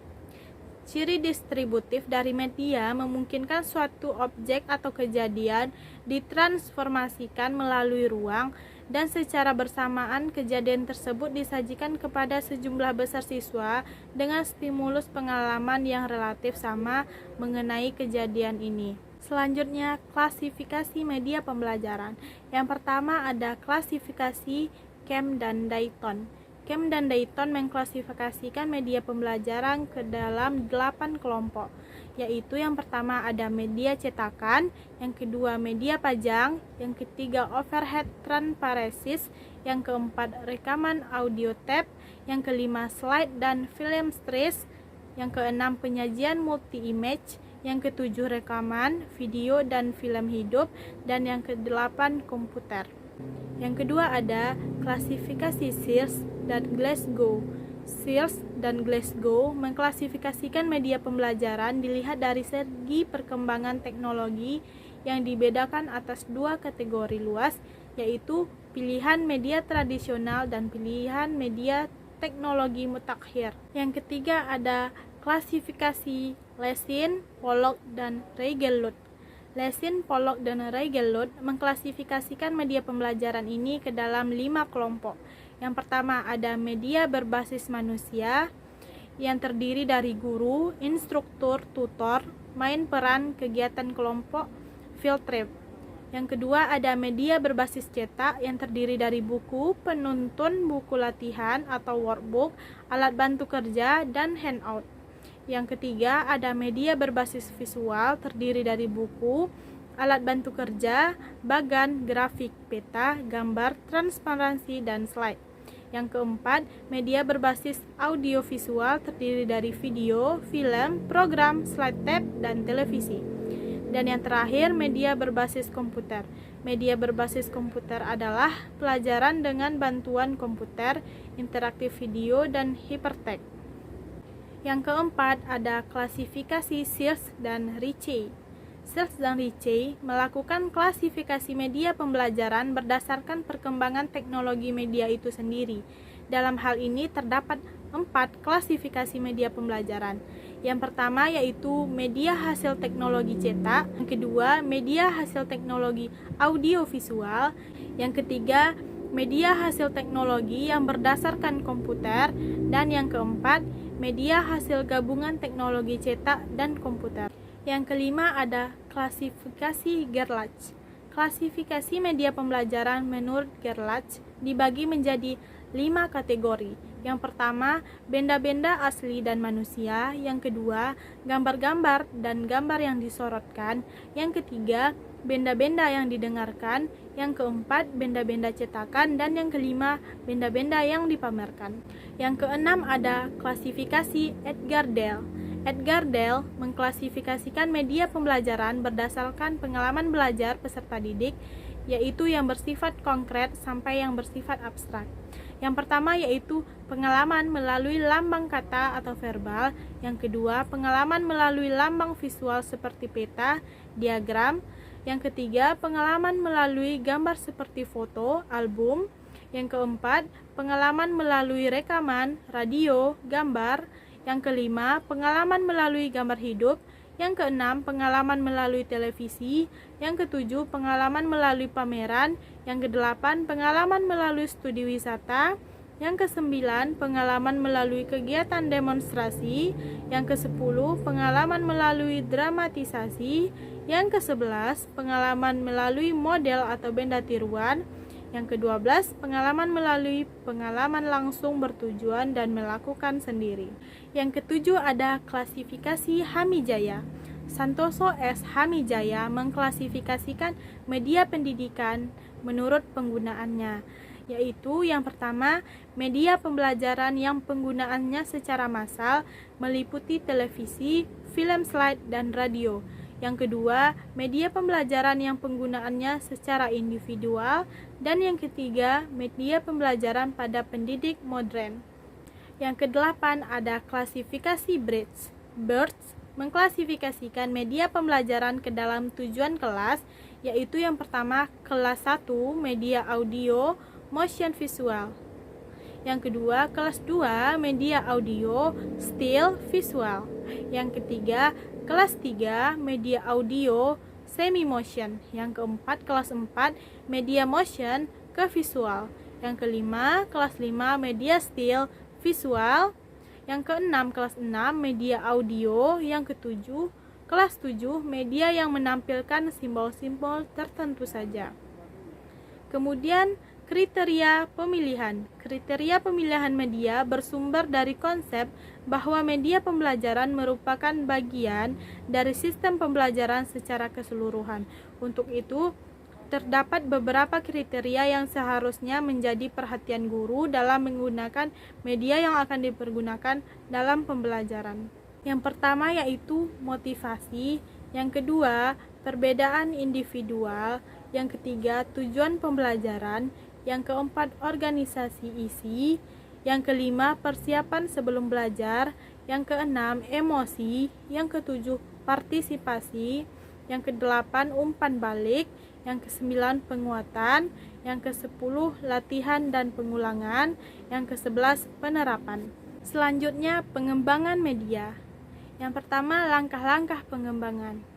A: Ciri distributif dari media memungkinkan suatu objek atau kejadian ditransformasikan melalui ruang dan secara bersamaan kejadian tersebut disajikan kepada sejumlah besar siswa dengan stimulus pengalaman yang relatif sama mengenai kejadian ini. Selanjutnya, klasifikasi media pembelajaran. Yang pertama ada klasifikasi Kemp dan Dayton. Kemp dan Dayton mengklasifikasikan media pembelajaran ke dalam 8 kelompok, yaitu yang pertama ada media cetakan, yang kedua media pajang, yang ketiga overhead transparencies, yang keempat rekaman audio tape, yang kelima slide dan film stress, yang keenam penyajian multi-image, yang ketujuh rekaman, video dan film hidup, dan yang kedelapan komputer. Yang kedua ada klasifikasi Sears dan Glasgow. Sears dan Glasgow mengklasifikasikan media pembelajaran dilihat dari segi perkembangan teknologi yang dibedakan atas 2 kategori luas, yaitu pilihan media tradisional dan pilihan media teknologi mutakhir. Yang ketiga ada klasifikasi Lessing, Pollock, dan Reigelut. Lessing, Pollock, dan Reigelut mengklasifikasikan media pembelajaran ini ke dalam 5 kelompok. Yang pertama ada media berbasis manusia yang terdiri dari guru, instruktur, tutor, main peran, kegiatan kelompok, field trip. Yang kedua ada media berbasis cetak yang terdiri dari buku, penuntun, buku latihan atau workbook, alat bantu kerja, dan handout. Yang ketiga ada media berbasis visual terdiri dari buku, alat bantu kerja, bagan, grafik, peta, gambar, transparansi, dan slide. Yang keempat, media berbasis audiovisual terdiri dari video, film, program, slide tape, dan televisi. Dan yang terakhir, media berbasis komputer. Media berbasis komputer adalah pelajaran dengan bantuan komputer, interaktif video, dan hypertext. Yang keempat ada klasifikasi Sears dan Ritchie. Sears dan Ritchie melakukan klasifikasi media pembelajaran berdasarkan perkembangan teknologi media itu sendiri. Dalam hal ini terdapat 4 klasifikasi media pembelajaran. Yang pertama yaitu media hasil teknologi cetak, yang kedua media hasil teknologi audiovisual, yang ketiga media hasil teknologi yang berdasarkan komputer, dan yang keempat media hasil gabungan teknologi cetak dan komputer. Yang kelima ada klasifikasi Gerlach. Klasifikasi media pembelajaran menurut Gerlach dibagi menjadi 5 kategori. Yang pertama, benda-benda asli dan manusia. Yang kedua, gambar-gambar dan gambar yang disorotkan. Yang ketiga, benda-benda yang didengarkan. Yang keempat, benda-benda cetakan. Dan yang kelima, benda-benda yang dipamerkan. Yang keenam ada klasifikasi Edgar Dale. Edgar Dale mengklasifikasikan media pembelajaran berdasarkan pengalaman belajar peserta didik, yaitu yang bersifat konkret sampai yang bersifat abstrak. Yang pertama yaitu pengalaman melalui lambang kata atau verbal. Yang kedua, pengalaman melalui lambang visual seperti peta, diagram. Yang ketiga, pengalaman melalui gambar seperti foto, album. Yang keempat, pengalaman melalui rekaman, radio, gambar. Yang kelima, pengalaman melalui gambar hidup. Yang keenam, pengalaman melalui televisi. Yang ketujuh, pengalaman melalui pameran. Yang kedelapan, pengalaman melalui studi wisata. Yang kesembilan, pengalaman melalui kegiatan demonstrasi. Yang kesepuluh, pengalaman melalui dramatisasi. Yang kesebelas, pengalaman melalui model atau benda tiruan. Yang ke-12, pengalaman melalui pengalaman langsung bertujuan dan melakukan sendiri. Yang ke-7 ada klasifikasi Hamijaya. Santoso S. Hamijaya mengklasifikasikan media pendidikan menurut penggunaannya. yaitu yang pertama, media pembelajaran yang penggunaannya secara massal meliputi televisi, film slide, dan radio. Yang kedua, media pembelajaran yang penggunaannya secara individual, dan yang ketiga, media pembelajaran pada pendidik modern. Yang kedelapan, ada klasifikasi Birds. Birds mengklasifikasikan media pembelajaran ke dalam tujuan kelas, yaitu yang pertama, kelas 1, media audio, motion visual. Yang kedua, kelas 2, media audio, still visual. Yang ketiga, kelas 3, media audio, semi motion. Yang keempat, kelas 4, media motion ke visual. Yang kelima, kelas 5, media still visual. Yang keenam, kelas 6, media audio. Yang ketujuh, kelas 7, media yang menampilkan simbol-simbol tertentu saja. Kemudian, kriteria pemilihan. Kriteria pemilihan media bersumber dari konsep bahwa media pembelajaran merupakan bagian dari sistem pembelajaran secara keseluruhan. Untuk itu, terdapat beberapa kriteria yang seharusnya menjadi perhatian guru dalam menggunakan media yang akan dipergunakan dalam pembelajaran. Yang pertama yaitu motivasi, yang kedua perbedaan individual, yang ketiga tujuan pembelajaran, yang keempat organisasi isi, yang kelima persiapan sebelum belajar, yang keenam emosi, yang ketujuh partisipasi, yang kedelapan umpan balik, yang kesembilan penguatan, yang kesepuluh latihan dan pengulangan, yang kesebelas penerapan. Selanjutnya pengembangan media. Yang pertama, langkah-langkah pengembangan.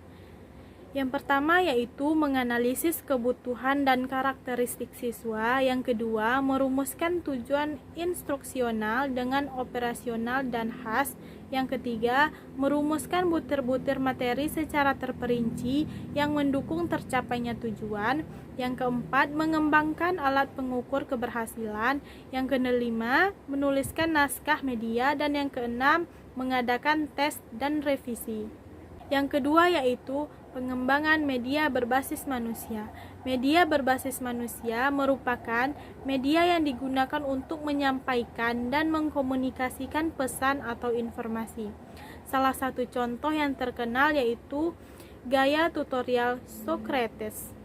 A: Yang pertama yaitu menganalisis kebutuhan dan karakteristik siswa. Yang kedua, merumuskan tujuan instruksional dengan operasional dan khas. Yang ketiga, merumuskan butir-butir materi secara terperinci yang mendukung tercapainya tujuan. Yang keempat, mengembangkan alat pengukur keberhasilan. Yang kelima, menuliskan naskah media. Dan yang keenam, mengadakan tes dan revisi. Yang kedua yaitu pengembangan media berbasis manusia. Media berbasis manusia merupakan media yang digunakan untuk menyampaikan dan mengkomunikasikan pesan atau informasi. Salah satu contoh yang terkenal yaitu gaya tutorial Socrates.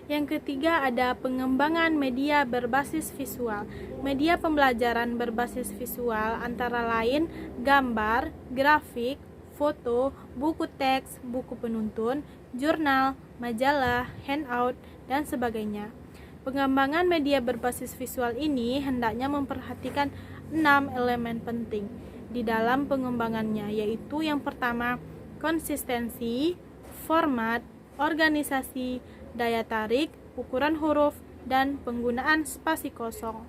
A: Yang ketiga ada pengembangan media berbasis visual. Media pembelajaran berbasis visual antara lain gambar, grafik, foto, buku teks, buku penuntun, jurnal, majalah, handout, dan sebagainya. Pengembangan media berbasis visual ini hendaknya memperhatikan 6 elemen penting di dalam pengembangannya, yaitu yang pertama, konsistensi, format, organisasi, daya tarik, ukuran huruf, dan penggunaan spasi kosong.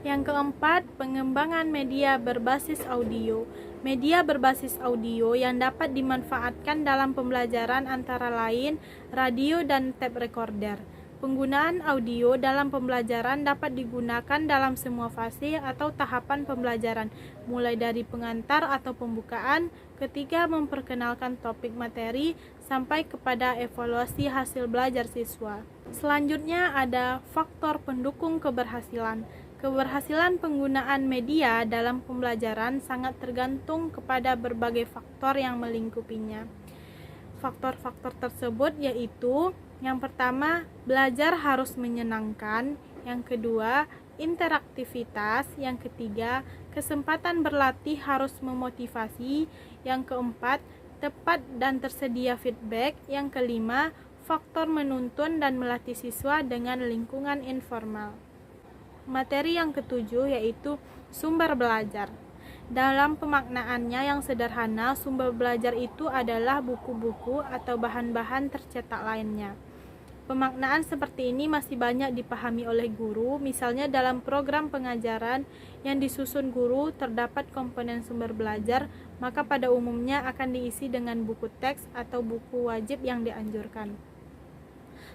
A: Yang keempat, pengembangan media berbasis audio. Media berbasis audio yang dapat dimanfaatkan dalam pembelajaran antara lain radio dan tape recorder. Penggunaan audio dalam pembelajaran dapat digunakan dalam semua fase atau tahapan pembelajaran, mulai dari pengantar atau pembukaan, ketika memperkenalkan topik materi, sampai kepada evaluasi hasil belajar siswa. Selanjutnya ada faktor pendukung keberhasilan. Keberhasilan penggunaan media dalam pembelajaran sangat tergantung kepada berbagai faktor yang melingkupinya. Faktor-faktor tersebut yaitu yang pertama, belajar harus menyenangkan. Yang kedua, interaktivitas. Yang ketiga, kesempatan berlatih harus memotivasi. Yang keempat, tepat dan tersedia feedback. Yang kelima, faktor menuntun dan melatih siswa dengan lingkungan informal. Materi yang ketujuh yaitu sumber belajar. Dalam pemaknaannya yang sederhana, sumber belajar itu adalah buku-buku atau bahan-bahan tercetak lainnya. Pemaknaan seperti ini masih banyak dipahami oleh guru, misalnya dalam program pengajaran yang disusun guru terdapat komponen sumber belajar, maka pada umumnya akan diisi dengan buku teks atau buku wajib yang dianjurkan.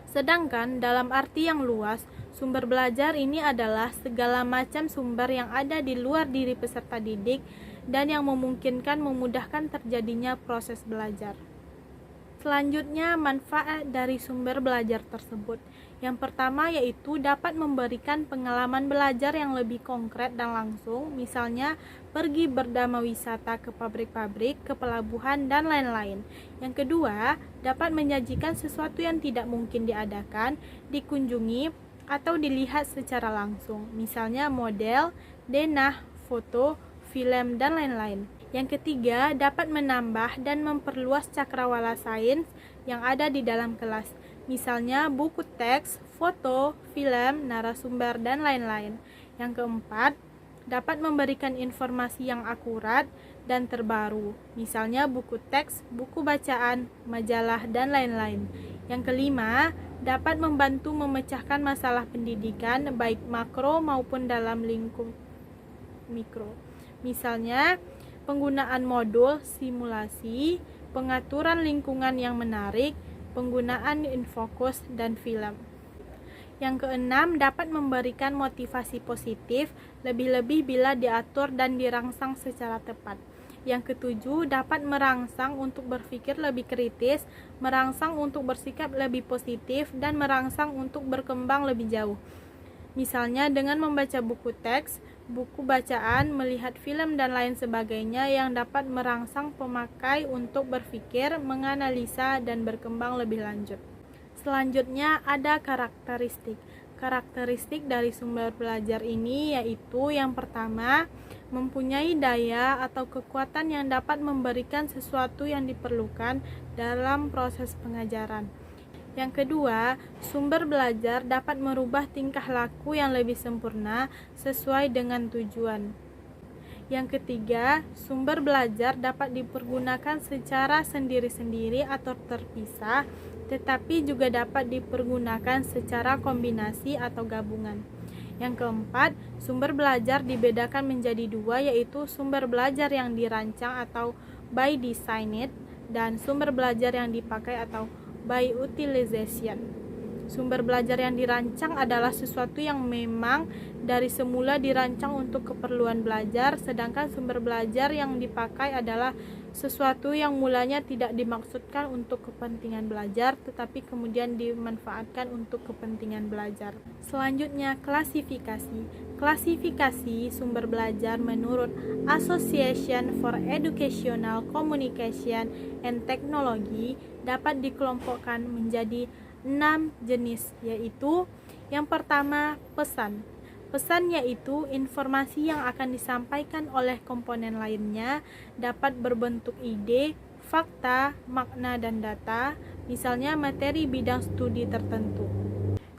A: Sedangkan dalam arti yang luas, sumber belajar ini adalah segala macam sumber yang ada di luar diri peserta didik dan yang memungkinkan memudahkan terjadinya proses belajar. Selanjutnya, manfaat dari sumber belajar tersebut. Yang pertama yaitu dapat memberikan pengalaman belajar yang lebih konkret dan langsung, misalnya pergi berdama wisata ke pabrik-pabrik, ke pelabuhan, dan lain-lain. Yang kedua, dapat menyajikan sesuatu yang tidak mungkin diadakan, dikunjungi, atau dilihat secara langsung, misalnya model, denah, foto, film, dan lain-lain. Yang ketiga, dapat menambah dan memperluas cakrawala sains yang ada di dalam kelas, misalnya buku teks, foto, film, narasumber, dan lain-lain. Yang keempat, dapat memberikan informasi yang akurat dan terbaru, misalnya buku teks, buku bacaan, majalah, dan lain-lain. Yang kelima, dapat membantu memecahkan masalah pendidikan baik makro maupun dalam lingkup mikro. Misalnya, penggunaan modul, simulasi, pengaturan lingkungan yang menarik, penggunaan infokus, dan film. Yang keenam, dapat memberikan motivasi positif, lebih-lebih bila diatur dan dirangsang secara tepat. Yang ketujuh, dapat merangsang untuk berpikir lebih kritis, merangsang untuk bersikap lebih positif, dan merangsang untuk berkembang lebih jauh. Misalnya dengan membaca buku teks, buku bacaan, melihat film, dan lain sebagainya yang dapat merangsang pemakai untuk berpikir, menganalisa, dan berkembang lebih lanjut. Selanjutnya ada karakteristik. Karakteristik dari sumber belajar ini yaitu yang pertama, mempunyai daya atau kekuatan yang dapat memberikan sesuatu yang diperlukan dalam proses pengajaran. Yang kedua, sumber belajar dapat merubah tingkah laku yang lebih sempurna sesuai dengan tujuan. Yang ketiga, sumber belajar dapat dipergunakan secara sendiri-sendiri atau terpisah, tetapi juga dapat dipergunakan secara kombinasi atau gabungan. Yang keempat, sumber belajar dibedakan menjadi dua, yaitu sumber belajar yang dirancang atau by designed dan sumber belajar yang dipakai atau by utilization. Sumber belajar yang dirancang adalah sesuatu yang memang dari semula dirancang untuk keperluan belajar, sedangkan sumber belajar yang dipakai adalah sesuatu yang mulanya tidak dimaksudkan untuk kepentingan belajar, tetapi kemudian dimanfaatkan untuk kepentingan belajar. Selanjutnya, klasifikasi. Klasifikasi sumber belajar menurut Association for Educational Communication and Technology dapat dikelompokkan menjadi 6 jenis, yaitu yang pertama, pesan. Pesan yaitu informasi yang akan disampaikan oleh komponen lainnya, dapat berbentuk ide, fakta, makna, dan data, misalnya materi bidang studi tertentu.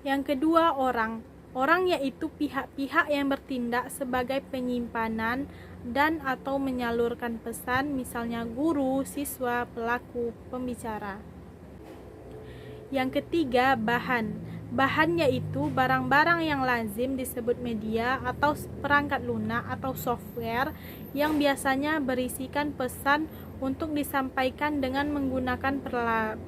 A: Yang kedua, orang. Orang yaitu pihak-pihak yang bertindak sebagai penyimpanan dan atau menyalurkan pesan, misalnya guru, siswa, pelaku, pembicara. Yang ketiga, bahan. Bahan yaitu barang-barang yang lazim disebut media atau perangkat lunak atau software yang biasanya berisikan pesan untuk disampaikan dengan menggunakan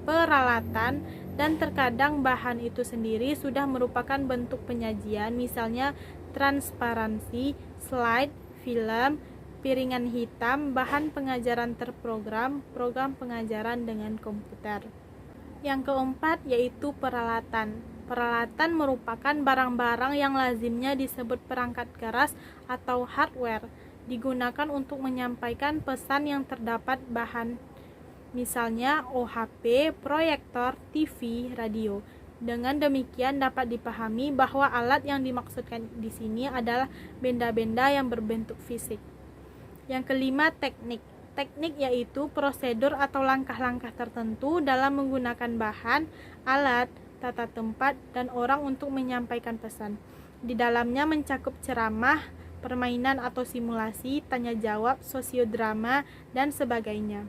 A: peralatan, dan terkadang bahan itu sendiri sudah merupakan bentuk penyajian, misalnya transparansi, slide, film, piringan hitam, bahan pengajaran terprogram, program pengajaran dengan komputer. Yang keempat yaitu peralatan. Peralatan merupakan barang-barang yang lazimnya disebut perangkat keras atau hardware, digunakan untuk menyampaikan pesan yang terdapat bahan, misalnya OHP, proyektor, TV, radio. Dengan demikian dapat dipahami bahwa alat yang dimaksudkan di sini adalah benda-benda yang berbentuk fisik. Yang kelima, teknik. Teknik yaitu prosedur atau langkah-langkah tertentu dalam menggunakan bahan, alat, tata tempat, dan orang untuk menyampaikan pesan. Di dalamnya mencakup ceramah, permainan atau simulasi, tanya jawab, sosiodrama, dan sebagainya.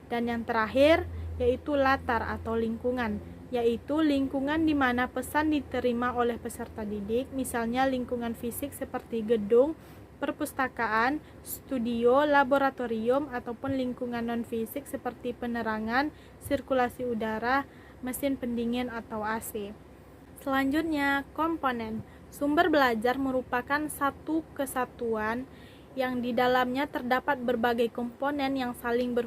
A: Dan yang terakhir yaitu latar atau lingkungan, yaitu lingkungan di mana pesan diterima oleh peserta didik, misalnya lingkungan fisik seperti gedung, perpustakaan, studio, laboratorium, ataupun lingkungan non-fisik seperti penerangan, sirkulasi udara, mesin pendingin atau AC. Selanjutnya, komponen. Sumber belajar merupakan satu kesatuan yang di dalamnya terdapat berbagai komponen yang saling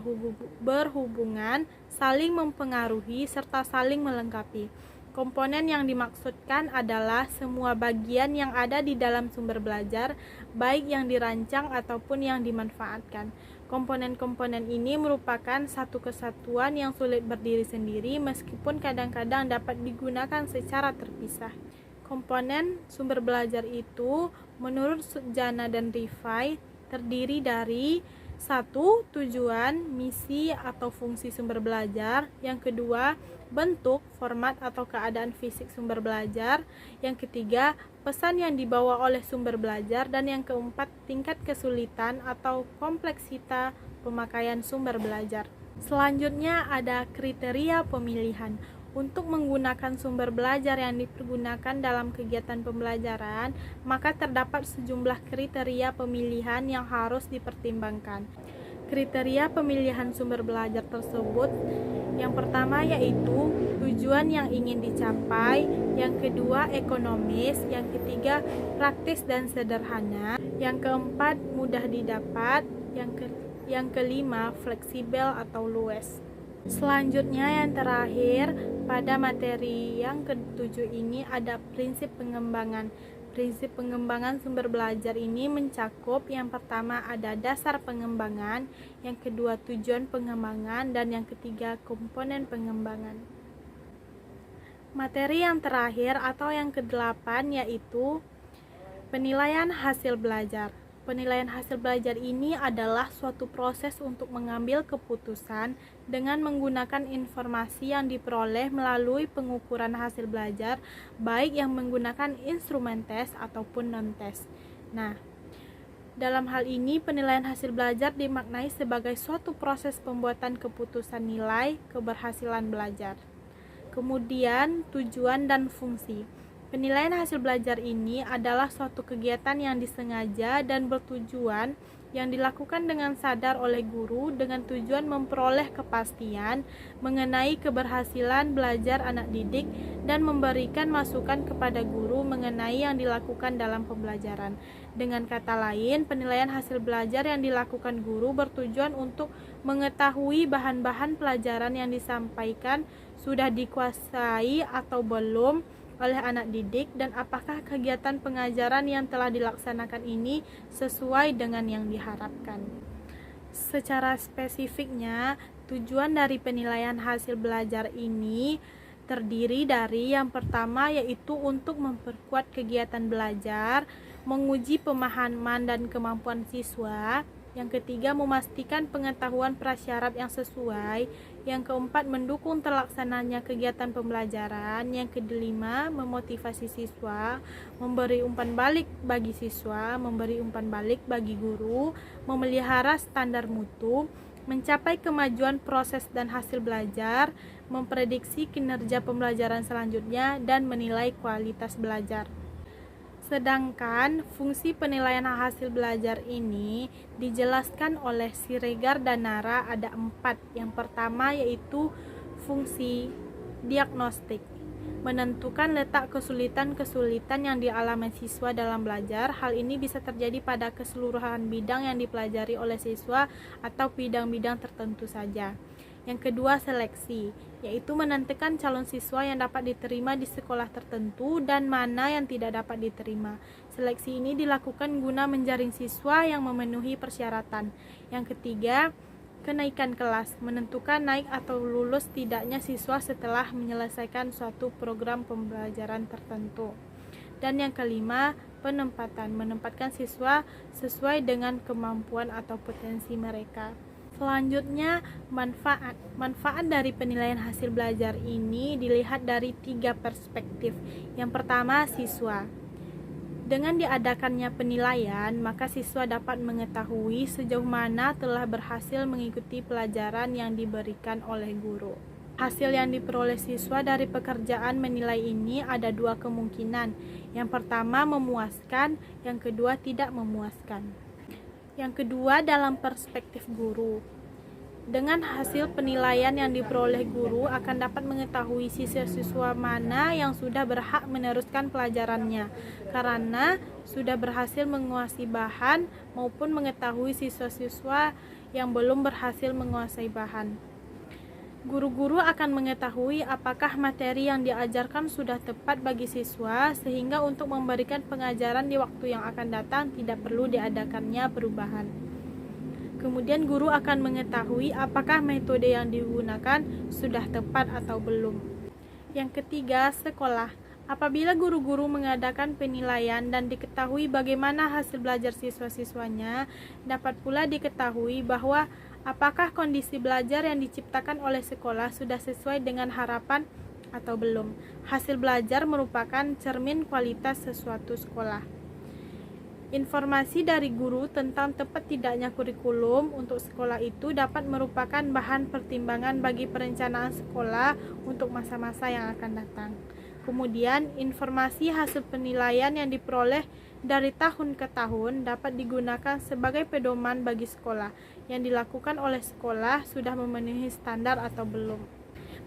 A: berhubungan, saling mempengaruhi, serta saling melengkapi. Komponen yang dimaksudkan adalah semua bagian yang ada di dalam sumber belajar, baik yang dirancang ataupun yang dimanfaatkan. Komponen-komponen ini merupakan satu kesatuan yang sulit berdiri sendiri, meskipun kadang-kadang dapat digunakan secara terpisah. Komponen sumber belajar itu, menurut Jana dan Rifai, terdiri dari 1. Tujuan, misi atau fungsi sumber belajar. Yang kedua, bentuk, format atau keadaan fisik sumber belajar. Yang ketiga, pesan yang dibawa oleh sumber belajar. Dan yang keempat, tingkat kesulitan atau kompleksitas pemakaian sumber belajar. Selanjutnya ada kriteria pemilihan. Untuk menggunakan sumber belajar yang dipergunakan dalam kegiatan pembelajaran, maka terdapat sejumlah kriteria pemilihan yang harus dipertimbangkan. Kriteria pemilihan sumber belajar tersebut, yang pertama yaitu tujuan yang ingin dicapai, yang kedua ekonomis, yang ketiga praktis dan sederhana, yang keempat mudah didapat, yang kelima fleksibel atau luas. Selanjutnya yang terakhir, pada materi yang ketujuh ini ada prinsip pengembangan. Prinsip pengembangan sumber belajar ini mencakup yang pertama ada dasar pengembangan, yang kedua tujuan pengembangan, dan yang ketiga komponen pengembangan. Materi yang terakhir atau yang kedelapan yaitu penilaian hasil belajar. Penilaian hasil belajar ini adalah suatu proses untuk mengambil keputusan dengan menggunakan informasi yang diperoleh melalui pengukuran hasil belajar, baik yang menggunakan instrumen tes ataupun non-tes. Nah, dalam hal ini penilaian hasil belajar dimaknai sebagai suatu proses pembuatan keputusan nilai keberhasilan belajar. Kemudian, tujuan dan fungsi. Penilaian hasil belajar ini adalah suatu kegiatan yang disengaja dan bertujuan yang dilakukan dengan sadar oleh guru dengan tujuan memperoleh kepastian mengenai keberhasilan belajar anak didik dan memberikan masukan kepada guru mengenai yang dilakukan dalam pembelajaran. Dengan kata lain, penilaian hasil belajar yang dilakukan guru bertujuan untuk mengetahui bahan-bahan pelajaran yang disampaikan sudah dikuasai atau belum oleh anak didik, dan apakah kegiatan pengajaran yang telah dilaksanakan ini sesuai dengan yang diharapkan. Secara spesifiknya, tujuan dari penilaian hasil belajar ini terdiri dari yang pertama yaitu untuk memperkuat kegiatan belajar, menguji pemahaman dan kemampuan siswa. Yang ketiga, memastikan pengetahuan prasyarat yang sesuai. Yang keempat, mendukung terlaksananya kegiatan pembelajaran. Yang kelima, memotivasi siswa, memberi umpan balik bagi siswa, memberi umpan balik bagi guru, memelihara standar mutu, mencapai kemajuan proses dan hasil belajar, memprediksi kinerja pembelajaran selanjutnya, dan menilai kualitas belajar. Sedangkan fungsi penilaian hasil belajar ini dijelaskan oleh Siregar dan Nara ada 4. Yang pertama yaitu fungsi diagnostik, menentukan letak kesulitan-kesulitan yang dialami siswa dalam belajar. Hal ini bisa terjadi pada keseluruhan bidang yang dipelajari oleh siswa atau bidang-bidang tertentu saja. Yang kedua, seleksi, yaitu menentukan calon siswa yang dapat diterima di sekolah tertentu dan mana yang tidak dapat diterima. Seleksi ini dilakukan guna menjaring siswa yang memenuhi persyaratan. Yang ketiga, kenaikan kelas, menentukan naik atau lulus tidaknya siswa setelah menyelesaikan suatu program pembelajaran tertentu. Dan yang kelima, penempatan, menempatkan siswa sesuai dengan kemampuan atau potensi mereka. Selanjutnya, manfaat. Manfaat dari penilaian hasil belajar ini dilihat dari 3 perspektif. Yang pertama, siswa. Dengan diadakannya penilaian, maka siswa dapat mengetahui sejauh mana telah berhasil mengikuti pelajaran yang diberikan oleh guru. Hasil yang diperoleh siswa dari pekerjaan menilai ini ada 2 kemungkinan. Yang pertama, memuaskan, yang kedua tidak memuaskan. Yang kedua, dalam perspektif guru. Dengan hasil penilaian yang diperoleh guru akan dapat mengetahui siswa-siswa mana yang sudah berhak meneruskan pelajarannya karena sudah berhasil menguasai bahan maupun mengetahui siswa-siswa yang belum berhasil menguasai bahan. Guru-guru akan mengetahui apakah materi yang diajarkan sudah tepat bagi siswa sehingga untuk memberikan pengajaran di waktu yang akan datang tidak perlu diadakannya perubahan. Kemudian guru akan mengetahui apakah metode yang digunakan sudah tepat atau belum. Yang ketiga, sekolah. Apabila guru-guru mengadakan penilaian dan diketahui bagaimana hasil belajar siswa-siswanya, dapat pula diketahui bahwa apakah kondisi belajar yang diciptakan oleh sekolah sudah sesuai dengan harapan atau belum. Hasil belajar merupakan cermin kualitas sesuatu sekolah. Informasi dari guru tentang tepat tidaknya kurikulum untuk sekolah itu dapat merupakan bahan pertimbangan bagi perencanaan sekolah untuk masa-masa yang akan datang. Kemudian, informasi hasil penilaian yang diperoleh dari tahun ke tahun dapat digunakan sebagai pedoman bagi sekolah yang dilakukan oleh sekolah sudah memenuhi standar atau belum.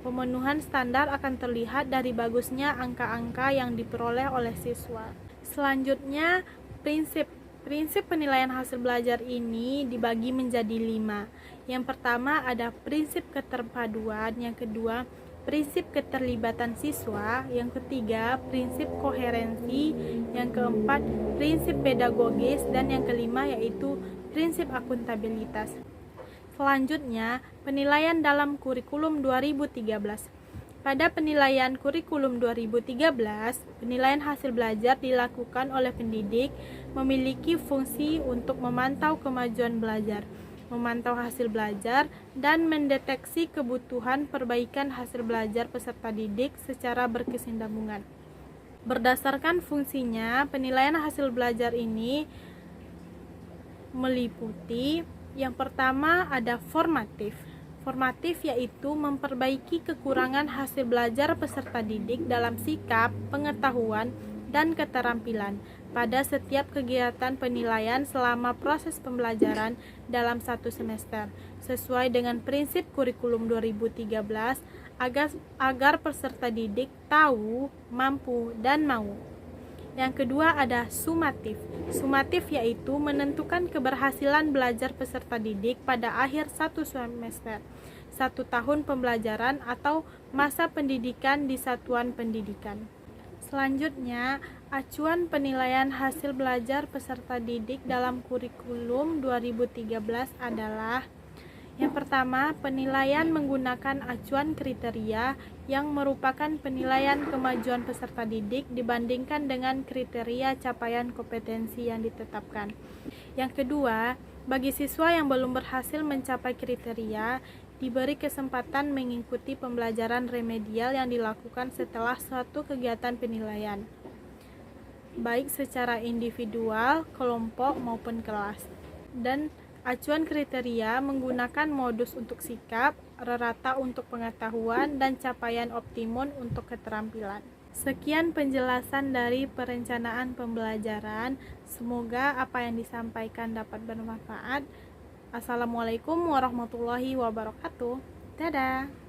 A: Pemenuhan standar akan terlihat dari bagusnya angka-angka yang diperoleh oleh siswa. Selanjutnya, Prinsip penilaian hasil belajar ini dibagi menjadi 5. Yang pertama ada prinsip keterpaduan, yang kedua prinsip keterlibatan siswa, yang ketiga prinsip koherensi, yang keempat prinsip pedagogis, dan yang kelima yaitu prinsip akuntabilitas. Selanjutnya, penilaian dalam kurikulum 2013. Pada penilaian kurikulum 2013, penilaian hasil belajar dilakukan oleh pendidik memiliki fungsi untuk memantau kemajuan belajar, memantau hasil belajar, dan mendeteksi kebutuhan perbaikan hasil belajar peserta didik secara berkesinambungan. Berdasarkan fungsinya, penilaian hasil belajar ini meliputi yang pertama ada formatif. Formatif yaitu memperbaiki kekurangan hasil belajar peserta didik dalam sikap, pengetahuan, dan keterampilan pada setiap kegiatan penilaian selama proses pembelajaran dalam satu semester, sesuai dengan prinsip kurikulum 2013 agar peserta didik tahu, mampu, dan mau. Yang kedua ada sumatif. Sumatif yaitu menentukan keberhasilan belajar peserta didik pada akhir satu semester, 1 tahun pembelajaran atau masa pendidikan di satuan pendidikan. Selanjutnya, acuan penilaian hasil belajar peserta didik dalam kurikulum 2013 adalah yang pertama, penilaian menggunakan acuan kriteria yang merupakan penilaian kemajuan peserta didik dibandingkan dengan kriteria capaian kompetensi yang ditetapkan. Yang kedua, bagi siswa yang belum berhasil mencapai kriteria, diberi kesempatan mengikuti pembelajaran remedial yang dilakukan setelah suatu kegiatan penilaian, baik secara individual, kelompok, maupun kelas. Dan acuan kriteria menggunakan modus untuk sikap, rata untuk pengetahuan, dan capaian optimum untuk keterampilan. Sekian penjelasan dari perencanaan pembelajaran. Semoga apa yang disampaikan dapat bermanfaat. Assalamualaikum warahmatullahi wabarakatuh. Dadah.